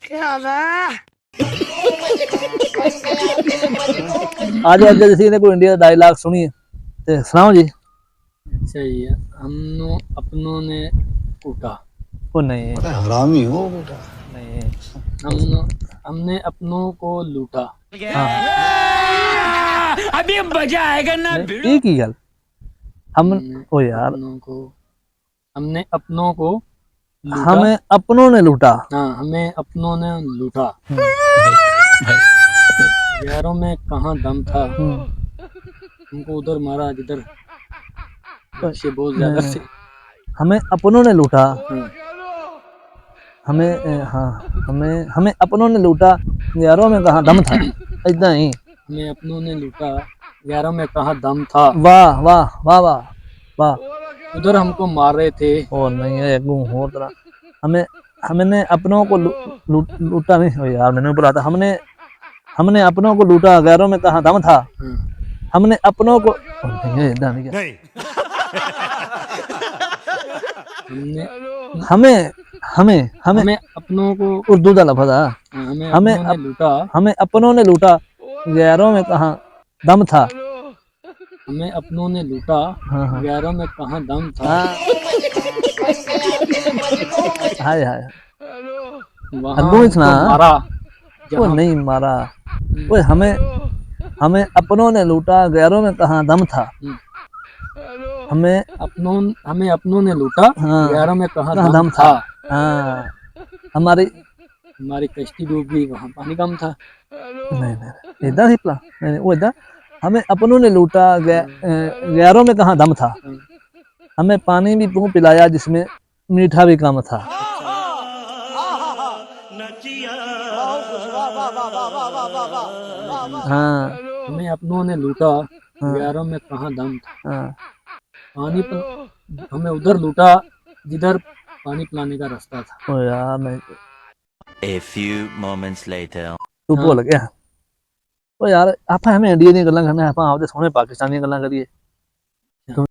आज आज जैसे ने कोई इंडिया का डायलॉग सुनिए तो सुनाओ जी। सही है। अपनों ने कूटा। वो नहीं हरामी हो बेटा। नहीं। हमने अपनों को लूटा। हाँ अभी मजा आएगा ना भिड़ो। एक ही गल हम ओ यार हमने अपनों को लूटा। हमें अपनों ने लूटा। हाँ, हमें अपनों ने लूटा। यारों में कहाँ दम था, हमको उधर मारा जिधर से बहुत ज्यादा से। हमें अपनों ने लूटा। हाँ, हमें हाँ हमें हमें अपनों ने लूटा, यारों में कहाँ दम था। इतना ही। हमें अपनों ने लूटा, यारों में कहाँ दम था। वाह वाह वाह वाह वाह। उधर हमको मार रहे थे। और नहीं है गुम हो तरह। हमें हमने अपनों को लूटा नहीं हो यार, मैंने बोला था हमने हमने अपनों को लूटा, गैरों में कहाँ दम था। हाँ, हमने अपनों को नहीं नहीं। हमने हमें हमें हमें हमें अपनों को उर्दू का लफ्ज़ है। हमें हमें अपनों ने लूटा। हमें अपनों ने लूटा, गैरों में कहाँ दम था। हमें अपनों ने लूटा, हाँ। यारों में कहाँ दम था। हाय हाय वहाँ अगू हमको इतना मारा वो जहाँ। नहीं मारा। वो हमें हमें अपनों ने लूटा, गैरों में कहाँ दम था। हमें हमें अपनों ने लूटा, हाँ यारों में कहाँ कहाँ दम था। हाँ हमारी हमारी कश्ती डूब गई, वहाँ पानी कम था। नहीं नहीं इधर ही प्ला नहीं वो इधर। हमें अपनों ने लूटा, गैरों में कहाँ दम था। हमें पानी भी तू पिलाया जिसमें मीठा भी कम था। हाँ हमें अपनों ने लूटा, यारों में कहाँ दम था। हाँ हमें उधर लूटा जिधर पानी पिलाने का रास्ता था। ओ यार मैं A few moments later. तू भूल गया। ओ यार आप हमें इंडिया दी गल्लां करने, आप आपदे सोहने पाकिस्तानी गल्लां करिए।